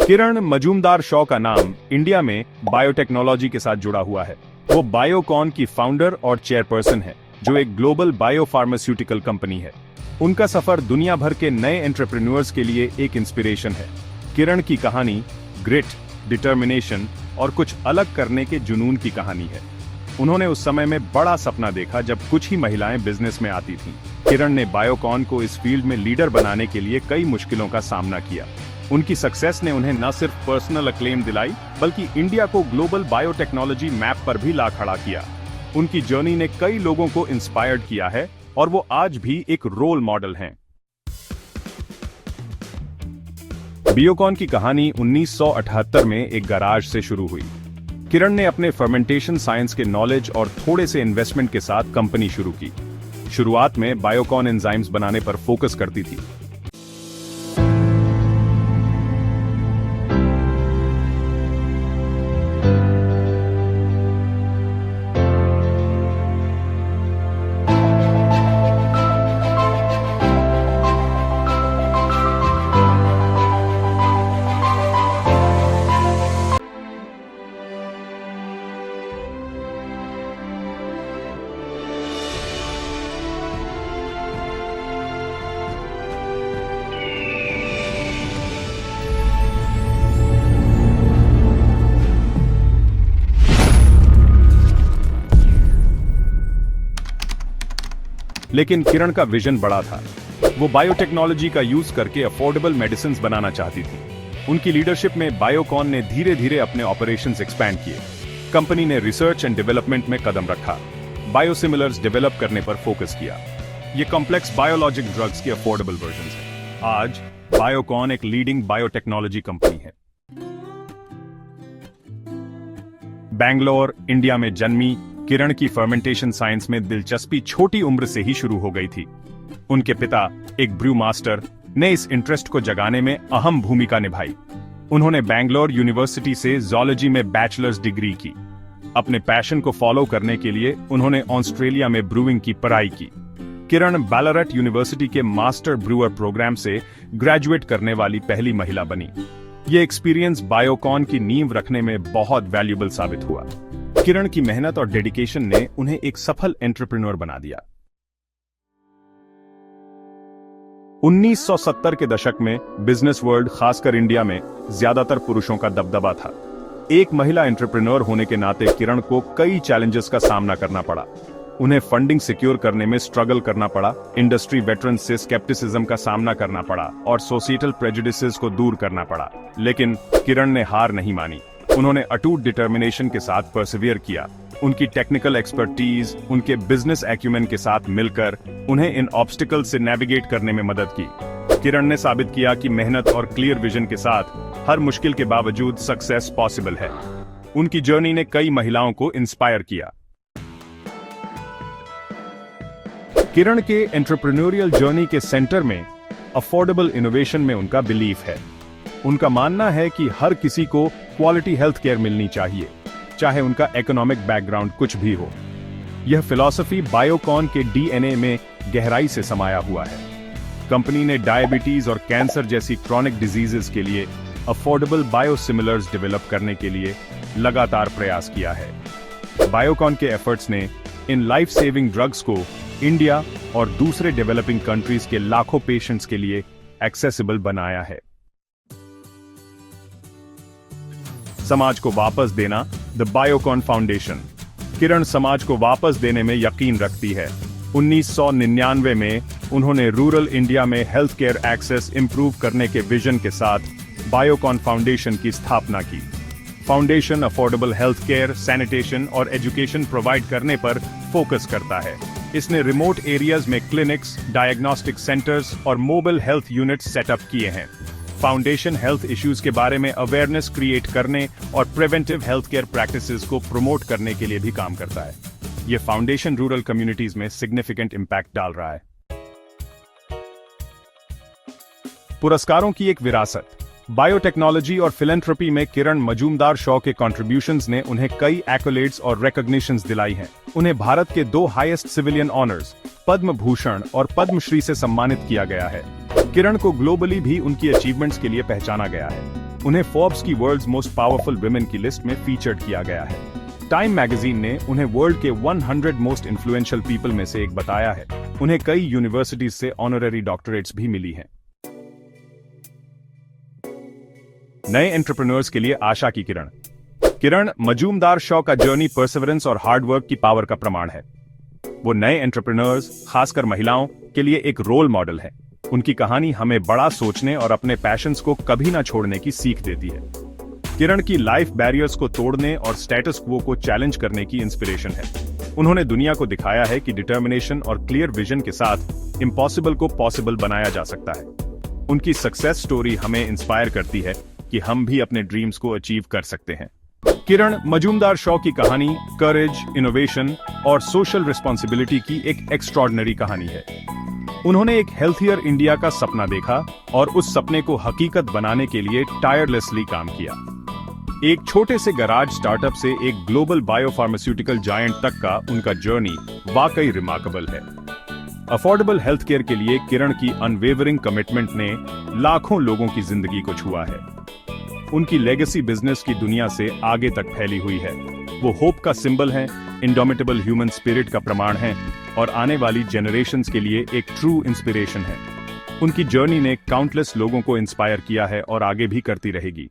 किरण मजूमदार शॉ का नाम इंडिया में बायोटेक्नोलॉजी के साथ जुड़ा हुआ है। वो बायोकॉन की फाउंडर और चेयरपर्सन है, जो एक ग्लोबल बायोफार्मास्यूटिकल कंपनी है। उनका सफर दुनिया भर के नए एंटरप्रेन्योर्स के लिए एक इंस्पिरेशन है। किरण की कहानी ग्रिट, डिटर्मिनेशन और कुछ अलग करने के जुनून की कहानी है। उन्होंने उस समय में बड़ा सपना देखा जब कुछ ही महिलाएं बिजनेस में आती थीं। किरण ने बायोकॉन को इस फील्ड में लीडर बनाने के लिए कई मुश्किलों का सामना किया। उनकी सक्सेस ने उन्हें न सिर्फ पर्सनल अक्लेम दिलाई, बल्कि इंडिया को ग्लोबल बायोटेक्नोलॉजी मैप पर भी ला खड़ा किया। उनकी जर्नी ने कई लोगों को इंस्पायर्ड किया है और वो आज भी एक रोल मॉडल हैं। बायोकॉन की कहानी 1978 में एक गैराज से शुरू हुई। किरण ने अपने फर्मेंटेशन साइंस के नॉलेज और थोड़े से इन्वेस्टमेंट के साथ कंपनी शुरू की। शुरुआत में बायोकॉन एंजाइम्स बनाने पर फोकस करती थी। लेकिन किरण का विजन बड़ा था। वो बायोटेक्नोलॉजी का यूज करके अफोर्डेबल मेडिसिन्स बनाना चाहती थी। उनकी लीडरशिप में बायोकॉन ने धीरे धीरे अपने ऑपरेशंस एक्सपैंड किए। कंपनी ने रिसर्च एंड डेवलपमेंट में कदम रखा, बायोसिमिलर्स डेवलप करने पर फोकस किया। ये कॉम्प्लेक्स बायोलॉजिक ड्रग्स के अफोर्डेबल वर्जन्स हैं। आज बायोकॉन एक लीडिंग बायोटेक्नोलॉजी कंपनी है। बैंगलोर, इंडिया में जन्मी किरण की फर्मेंटेशन साइंस में दिलचस्पी छोटी उम्र से ही शुरू हो गई थी। उनके पिता, एक ब्रू मास्टर, ने इस इंटरेस्ट को जगाने में अहम भूमिका निभाई। उन्होंने बैंगलोर यूनिवर्सिटी से ज़ूलॉजी में बैचलर्स डिग्री की। अपने पैशन को फॉलो करने के लिए उन्होंने ऑस्ट्रेलिया में ब्रूइंग की पढ़ाई की। किरण बैलरट यूनिवर्सिटी के मास्टर ब्रूअर प्रोग्राम से ग्रेजुएट करने वाली पहली महिला बनी। यह एक्सपीरियंस बायोकॉन की नींव रखने में बहुत वैल्यूएबल साबित हुआ। किरण की मेहनत और डेडिकेशन ने उन्हें एक सफल एंटरप्रेन्योर बना दिया। 1970 के दशक में बिजनेस वर्ल्ड, खासकर इंडिया में, ज्यादातर पुरुषों का दबदबा था। एक महिला एंटरप्रेन्योर होने के नाते किरण को कई चैलेंजेस का सामना करना पड़ा। उन्हें फंडिंग सिक्योर करने में स्ट्रगल करना पड़ा, इंडस्ट्री वेटरन्स से स्केप्टिसिज्म का सामना करना पड़ा और सोसाइटल प्रेजुडिसेस को दूर करना पड़ा। लेकिन किरण ने हार नहीं मानी। उन्होंने अटूट डिटर्मिनेशन के साथ परसिवियर किया। उनकी टेक्निकल एक्सपर्टीज, उनके बिजनेस एक्यूमेन के साथ मिलकर उन्हें इन ऑब्स्टिकल से नेविगेट करने में मदद की। किरण ने साबित किया कि मेहनत और क्लियर विजन के साथ हर मुश्किल के बावजूद सक्सेस पॉसिबल है। उनकी जर्नी ने कई महिलाओं को इंस्पायर किया। किरण के एंटरप्रेन्योरियल जर्नी के सेंटर में अफोर्डेबल इनोवेशन में उनका बिलीफ है। उनका मानना है कि हर किसी को क्वालिटी हेल्थ केयर मिलनी चाहिए, चाहे उनका इकोनॉमिक बैकग्राउंड कुछ भी हो। यह फिलॉसफी बायोकॉन के डीएनए में गहराई से समाया हुआ है। कंपनी ने डायबिटीज और कैंसर जैसी क्रॉनिक डिजीजेस के लिए अफोर्डेबल बायोसिमिलर्स डेवलप करने के लिए लगातार प्रयास किया है। बायोकॉन के एफर्ट्स ने इन लाइफ सेविंग ड्रग्स को इंडिया और दूसरे डेवलपिंग कंट्रीज के लाखों पेशेंट्स के लिए एक्सेसिबल बनाया है। समाज को वापस देना, द बायोकॉन फाउंडेशन। किरण समाज को वापस देने में यकीन रखती है। 1999 में उन्होंने रूरल इंडिया में हेल्थ केयर एक्सेस इंप्रूव करने के विजन के साथ बायोकॉन फाउंडेशन की स्थापना की। Foundation affordable health care, sanitation और एजुकेशन प्रोवाइड करने पर फोकस करता है। इसने रिमोट एरियाज में क्लिनिक्स, डायग्नोस्टिक सेंटर्स और मोबाइल हेल्थ यूनिट्स सेटअप किए हैं। फाउंडेशन हेल्थ इश्यूज के बारे में अवेयरनेस क्रिएट करने और प्रिवेंटिव हेल्थ केयर प्रैक्टिसेस को प्रमोट करने के लिए भी काम करता है। यह फाउंडेशन रूरल कम्युनिटीज में सिग्निफिकेंट इंपैक्ट डाल रहा है। पुरस्कारों की एक विरासत। बायोटेक्नोलॉजी और फिलैंथ्रोपी में किरण मजूमदार शॉ के कॉन्ट्रीब्यूशंस ने उन्हें कई एक्कोलेड्स और रिकॉग्निशंस दिलाई हैं। उन्हें भारत के 2 highest civilian honours, Padma Bhushan और पद्मश्री से सम्मानित किया गया है। किरण को ग्लोबली भी उनकी अचीवमेंट्स के लिए पहचाना गया है। उन्हें फोर्ब्स की वर्ल्ड्स मोस्ट पावरफुल वुमेन की लिस्ट में फीचर्ड किया गया है। टाइम मैगजीन ने उन्हें वर्ल्ड के 100 मोस्ट इन्फ्लुएंशियल पीपल में से एक बताया है। उन्हें कई यूनिवर्सिटीज से ऑनररी डॉक्टरेट्स भी मिली हैं। नए एंटरप्रेन्योर्स के लिए आशा की किरण। किरण मजूमदार शॉ का जर्नी परसेवरेंस और हार्डवर्क की पावर का प्रमाण है। वो नए एंटरप्रेन्योर्स, खासकर महिलाओं के लिए एक रोल मॉडल है। उनकी कहानी हमें बड़ा सोचने और अपने पैशंस को कभी ना छोड़ने की सीख देती है। किरण की लाइफ बैरियर्स को तोड़ने और स्टेटस क्वो को चैलेंज करने की इंस्पिरेशन है। उन्होंने दुनिया को दिखाया है कि डिटर्मिनेशन और क्लियर विजन के साथ इम्पॉसिबल को पॉसिबल बनाया जा सकता है। उनकी सक्सेस स्टोरी हमें इंस्पायर करती है कि हम भी अपने ड्रीम्स को अचीव कर सकते हैं। किरण मजूमदार शॉ की कहानी करेज, इनोवेशन और सोशल रिस्पॉन्सिबिलिटी की एक एक्स्ट्रॉर्डिनरी कहानी है। उन्होंने एक हेल्थियर इंडिया का सपना देखा और उस सपने को हकीकत बनाने के लिए टायरलेसली काम किया। एक छोटे से गैराज स्टार्टअप से एक ग्लोबल बायोफार्मास्यूटिकल जायंट तक का उनका जर्नी वाकई रिमार्केबल है। अफोर्डेबल हेल्थ केयर के लिए किरण की अनवेवरिंग कमिटमेंट ने लाखों लोगों की जिंदगी को छुआ है। उनकी लेगेसी बिजनेस की दुनिया से आगे तक फैली हुई है। वो होप का सिंबल है, इंडोमिटेबल ह्यूमन स्पिरिट का प्रमाण है और आने वाली जनरेशंस के लिए एक ट्रू इंस्पिरेशन है। उनकी जर्नी ने काउंटलेस लोगों को इंस्पायर किया है और आगे भी करती रहेगी।